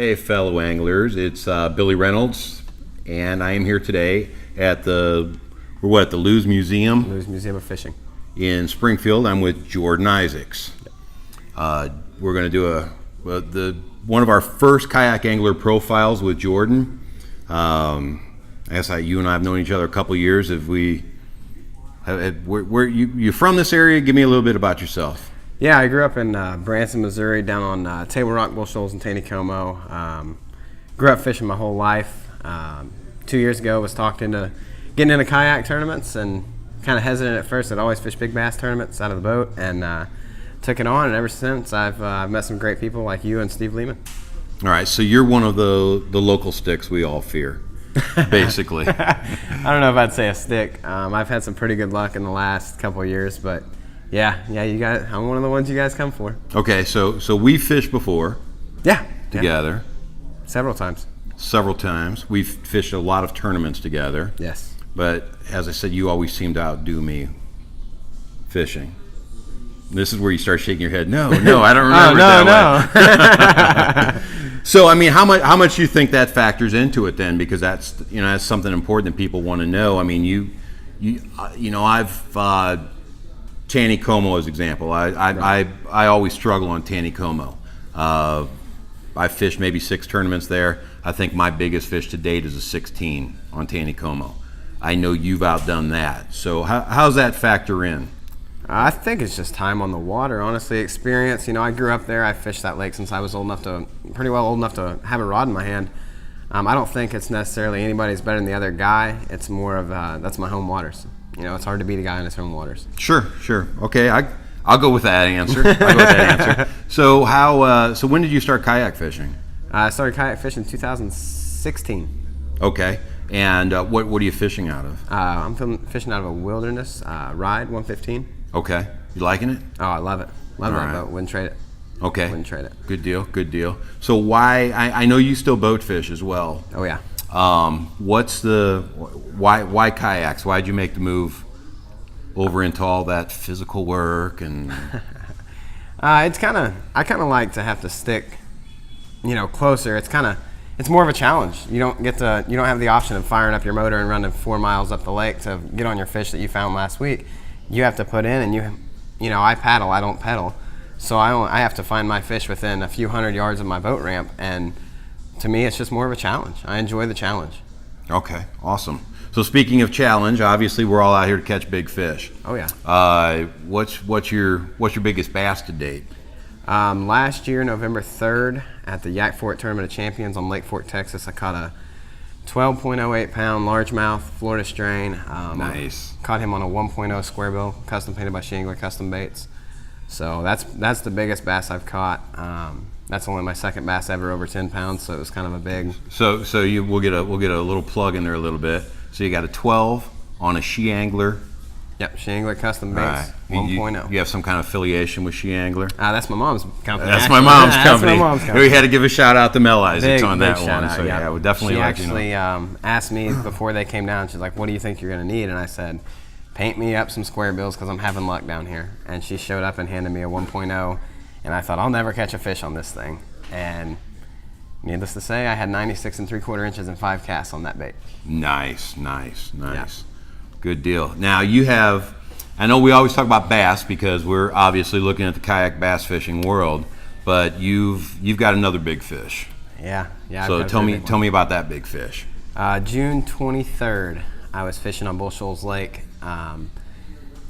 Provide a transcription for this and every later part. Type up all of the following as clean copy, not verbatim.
Hey, fellow anglers, it's Billy Reynolds, and I am here today at the Lewes Museum. Lewes Museum of Fishing. In Springfield. I'm with Jordan Isaacs. We're going to do one of our first kayak angler profiles with Jordan. I guess you and I have known each other a couple of years. Where you from this area? Give me a little bit about yourself. Yeah, I grew up in Branson, Missouri, down on Table Rock, Bull Shoals, and Taneycomo. Grew up fishing my whole life. 2 years ago, was talked into getting into kayak tournaments, and kind of hesitant at first. I'd always fished big bass tournaments out of the boat, and took it on. And ever since, I've met some great people like you and Steve Lehman. All right, so you're one of the local sticks we all fear, basically. I don't know if I'd say a stick. I've had some pretty good luck in the last couple of years, but yeah, you guys. I'm one of the ones you guys come for. Okay, so we fished before. Yeah. Together. Yeah. Several times. We've fished a lot of tournaments together. Yes. But as I said, you always seem to outdo me fishing. This is where you start shaking your head. No, I don't remember that way. So, I mean, how much do you think that factors into it then? Because that's something important that people want to know. I mean, I've Taneycomo as example. I always struggle on Taneycomo. I fished maybe 6 tournaments there. I think my biggest fish to date is a 16 on Taneycomo. I know you've outdone that. So how's that factor in? I think it's just time on the water, honestly, experience. I grew up there. I fished that lake since I was pretty well old enough to have a rod in my hand. I don't think it's necessarily anybody's better than the other guy. It's more of that's my home waters. It's hard to beat a guy in his home waters. Sure. Okay, I'll go with that answer. So when did you start kayak fishing? I started kayak fishing in 2016. Okay. And what are you fishing out of? I'm fishing out of a Wilderness Ride 115. Okay. You liking it? Oh, I love it. Love that boat. Wouldn't trade it. Okay. Wouldn't trade it. Good deal. So why? I know you still boat fish as well. Oh yeah. Why kayaks? Why'd you make the move over into all that physical work and? I kind of like to have to stick, closer. It's more of a challenge. You don't have the option of firing up your motor and running 4 miles up the lake to get on your fish that you found last week. You have to put in, and I paddle. I don't pedal, so I have to find my fish within a few hundred yards of my boat ramp. And to me, it's just more of a challenge. I enjoy the challenge. Okay, awesome. So speaking of challenge, obviously we're all out here to catch big fish. Oh yeah. What's your biggest bass to date? Last year, November 3rd, at the Yak Fort Tournament of Champions on Lake Fork, Texas, I caught a 12.08 pound largemouth Florida strain. Nice. Caught him on a 1.0 square bill, custom painted by Shingler Custom Baits. So that's the biggest bass I've caught. That's only my second bass ever over 10 pounds, so it was kind of a big. So we'll get a little plug in there a little bit. So you got a 12 on a She Angler. Yep, Shingler Custom Baits, right. 1.0. You have some kind of affiliation with She Angler? That's my mom's company. That's my mom's company. That's my mom's company. We had to give a shout out to Mel Isaacs on that big one. Out, so yeah, we'll definitely let you know. She actually asked me before they came down. She's like, "What do you think you're going to need?" And I said, "Paint me up some square bills because I'm having luck down here." And she showed up and handed me a 1.0, and I thought, I'll never catch a fish on this thing. And needless to say, I had 96 3/4 inches and 5 casts on that bait. Nice. Yeah. Good deal. Now you have. I know we always talk about bass because we're obviously looking at the kayak bass fishing world, but you've got another big fish. Yeah. So tell me about that big fish. June 23rd, I was fishing on Bull Shoals Lake.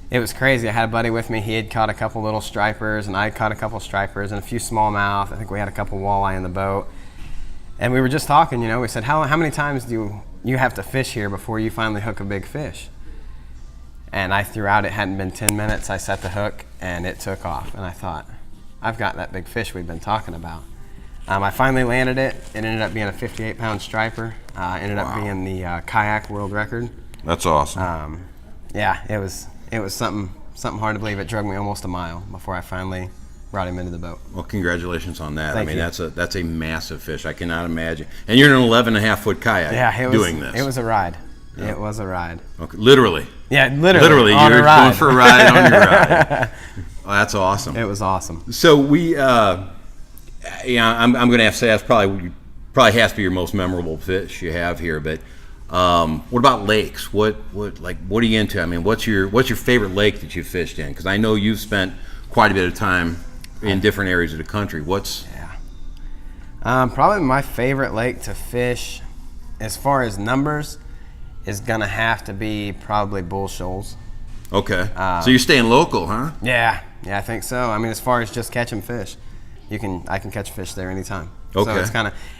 It was crazy. I had a buddy with me. He had caught a couple little stripers, and I had caught a couple stripers and a few smallmouth. I think we had a couple walleye in the boat. And we were just talking, we said, how many times do you have to fish here before you finally hook a big fish? And I threw out, it hadn't been 10 minutes, I set the hook, and it took off. And I thought, I've got that big fish we've been talking about. I finally landed it. It ended up being a 58-pound striper. Ended up being the kayak world record. That's awesome. Yeah, it was something hard to believe. It drug me almost a mile before I finally brought him into the boat. Well, congratulations on that. Thank you. That's a massive fish. I cannot imagine. And you're in an 11.5-foot kayak doing this. It was a ride. Yeah. It was a ride. Okay. Lliterally. Yeah, literally. You're going for a ride on your ride. Oh, that's awesome. It was awesome. So I'm going to have to say that's probably probably has to be your most memorable fish you have here. But what about lakes? What are you into? I mean, what's your favorite lake that you've fished in? Because I know you've spent quite a bit of time in different areas of the country. Probably my favorite lake to fish, as far as numbers, is gonna have to be probably Bull Shoals. Okay. So you're staying local, huh? Yeah, I think so. I mean, as far as just catching fish, I can catch fish there anytime. Okay. So it's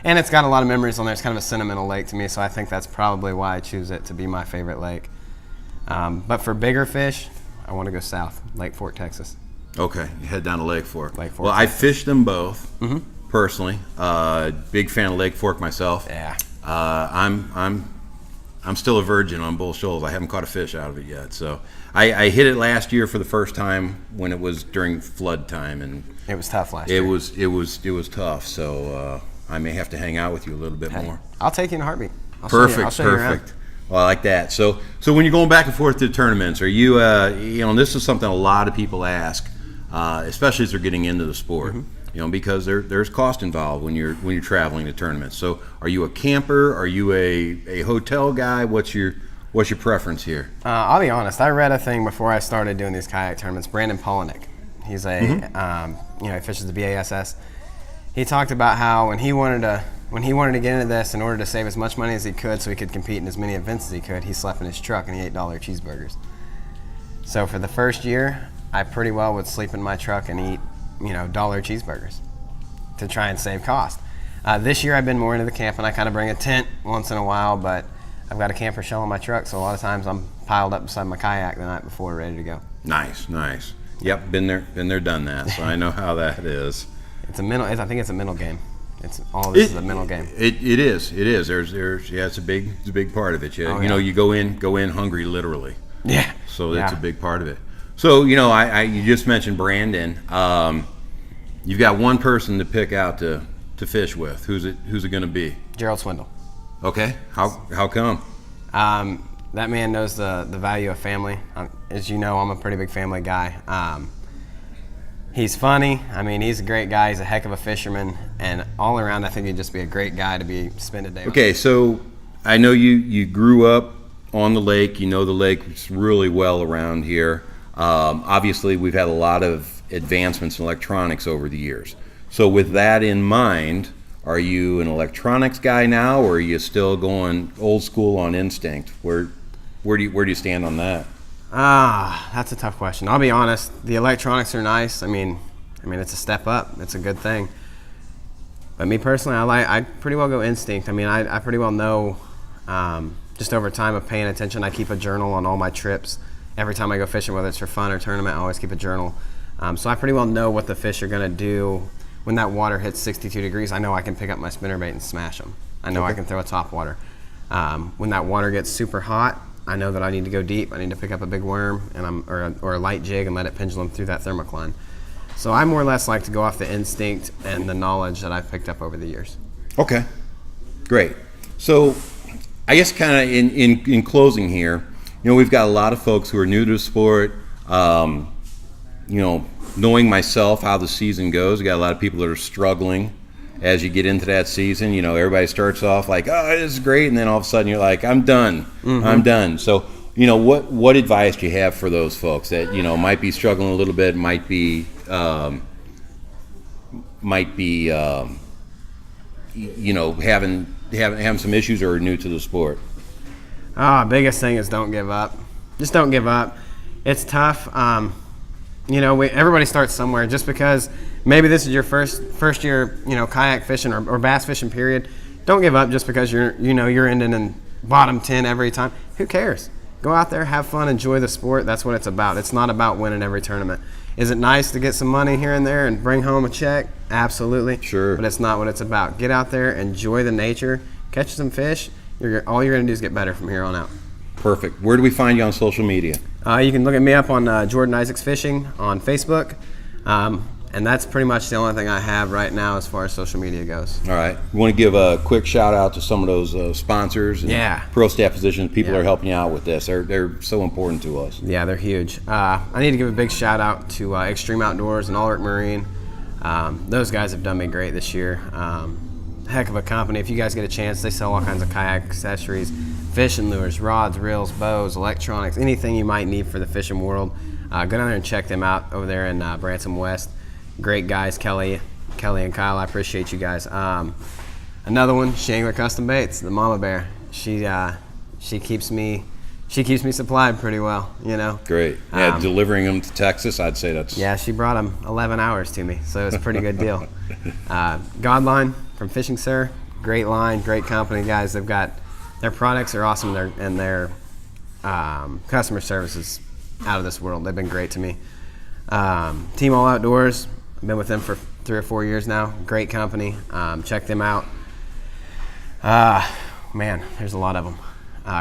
it's got a lot of memories on there. It's kind of a sentimental lake to me, so I think that's probably why I choose it to be my favorite lake. But for bigger fish, I want to go south, Lake Fork, Texas. Okay, you head down to Lake Fork. Lake Fork, well, Texas. I fished them both personally. Big fan of Lake Fork myself. Yeah. I'm still a virgin on Bull Shoals. I haven't caught a fish out of it yet. So I hit it last year for the first time when it was during flood time, and it was tough last year. It was tough. So I may have to hang out with you a little bit more. I'll take you in a heartbeat. Perfect. Well, I like that. So when you're going back and forth to the tournaments, are you and this is something a lot of people ask, especially as they're getting into the sport. Because there's cost involved when you're traveling to tournaments. So are you a camper? Are you a hotel guy? What's your preference here? I'll be honest. I read a thing before I started doing these kayak tournaments. Brandon Polinick, he's he fishes the BASS. He talked about how when he wanted to get into this, in order to save as much money as he could so he could compete in as many events as he could, he slept in his truck and he ate $1 cheeseburgers. So for the first year, I pretty well would sleep in my truck and eat $1 cheeseburgers to try and save cost. This year I've been more into the camp, and I kind of bring a tent once in a while, but I've got a camper shell in my truck, so a lot of times I'm piled up beside my kayak the night before, ready to go. Nice. Yep, been there, done that, so I know how that is. I think it's a mental game. This is a mental game. It is. There's it's a big part of it. You go in hungry, literally. Yeah. So that's a big part of it. So, you just mentioned Brandon. You've got one person to pick out to fish with. Who's it going to be? Gerald Swindle. Okay. How come? That man knows the value of family. As you know, I'm a pretty big family guy. He's funny. I mean, he's a great guy. He's a heck of a fisherman. And all around, I think he'd just be a great guy to spend a day with. Okay, so I know you grew up on the lake. You know the lake really well around here. Obviously, we've had a lot of advancements in electronics over the years. So with that in mind, are you an electronics guy now, or are you still going old school on instinct? Where do you stand on that? That's a tough question. I'll be honest. The electronics are nice. I mean, it's a step up. It's a good thing. But me personally, I pretty well go instinct. I mean, I pretty well know, just over time of paying attention. I keep a journal on all my trips. Every time I go fishing, whether it's for fun or tournament, I always keep a journal. So I pretty well know what the fish are going to do when that water hits 62 degrees. I know I can pick up my spinnerbait and smash them. I know I can throw a top water. When that water gets super hot, I know that I need to go deep. I need to pick up a big worm or a light jig and let it pendulum through that thermocline. So I more or less like to go off the instinct and the knowledge that I've picked up over the years. Okay, great. So I guess kind of in closing here, we've got a lot of folks who are new to the sport. Knowing myself how the season goes, we got a lot of people that are struggling as you get into that season. Everybody starts off like, oh, this is great, and then all of a sudden you're like, I'm done. I'm done. So, what advice do you have for those folks that, might be struggling a little bit, might be having some issues or are new to the sport? Biggest thing is don't give up. Just don't give up. It's tough. Everybody starts somewhere. Just because maybe this is your first year, kayak fishing or bass fishing period, don't give up just because you're ending in bottom 10 every time. Who cares? Go out there, have fun, enjoy the sport. That's what it's about. It's not about winning every tournament. Is it nice to get some money here and there and bring home a check? Absolutely. Sure. But it's not what it's about. Get out there, enjoy the nature, catch some fish. All you're going to do is get better from here on out. Perfect. Where do we find you on social media? You can look at me up on Jordan Isaacs Fishing on Facebook. And that's pretty much the only thing I have right now as far as social media goes. All right. You want to give a quick shout out to some of those sponsors and pro staff positions. People are helping you out with this. They're so important to us. Yeah, they're huge. I need to give a big shout out to Extreme Outdoors and Ulrich Marine. Those guys have done me great this year. heck of a company. If you guys get a chance, they sell all kinds of kayak accessories, fishing lures, rods, reels, bows, electronics, anything you might need for the fishing world. Go down there and check them out over there in Branson West. Great guys, Kelly and Kyle. I appreciate you guys. Another one, Shangler Custom Baits, the Mama Bear. She keeps me supplied pretty well, you know. Great. Yeah, delivering them to Texas, I'd say that's... Yeah, she brought them 11 hours to me, so it was a pretty good deal. Godline from Fishing Sir, great line, great company, guys. They've got, their products are awesome, and their customer service is out of this world. They've been great to me. Team All Outdoors, I've been with them for 3 or 4 years now. Great company. Check them out. Man, there's a lot of them.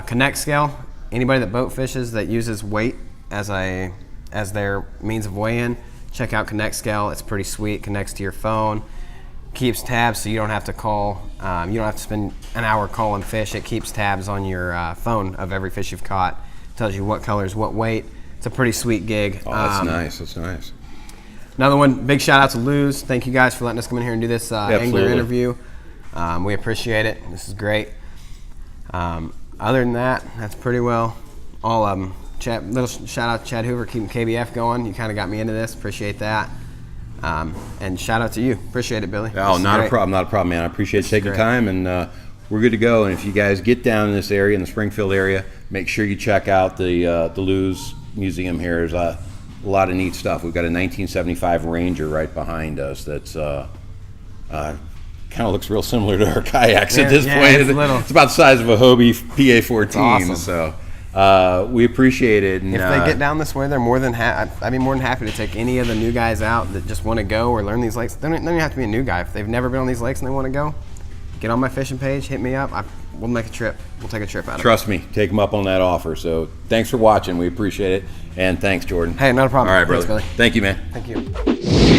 Connect Scale. Anybody that boat fishes that uses weight as their means of weigh-in, check out Connect Scale. It's pretty sweet. Connects to your phone. Keeps tabs so you don't have to call. You don't have to spend an hour calling fish. It keeps tabs on your phone of every fish you've caught. Tells you what colors, what weight. It's a pretty sweet gig. Oh, that's nice. That's nice. Another one, big shout out to Luz. Thank you guys for letting us come in here and do this angler interview. We appreciate it. This is great. Other than that, that's pretty well all of them. Little shout out to Chad Hoover, keeping KBF going. You kind of got me into this. Appreciate that. And shout out to you. Appreciate it, Billy. Oh, not a problem, man. I appreciate you taking time, and we're good to go. And if you guys get down in this area, in the Springfield area, make sure you check out the Luz Museum here. There's a lot of neat stuff. We've got a 1975 Ranger right behind us that's kind of looks real similar to our kayaks at this point. It's about the size of a Hobie PA-14. Awesome. So we appreciate it. And, if they get down this way, they're I'd be more than happy to take any of the new guys out that just want to go or learn these lakes. They don't even have to be a new guy. If they've never been on these lakes and they want to go, get on my fishing page, hit me up. We'll make a trip. We'll take a trip out of it. Trust me, take them up on that offer. So thanks for watching. We appreciate it. And thanks, Jordan. Hey, not a problem. All right, brother. Thanks, Billy. Thank you, man. Thank you.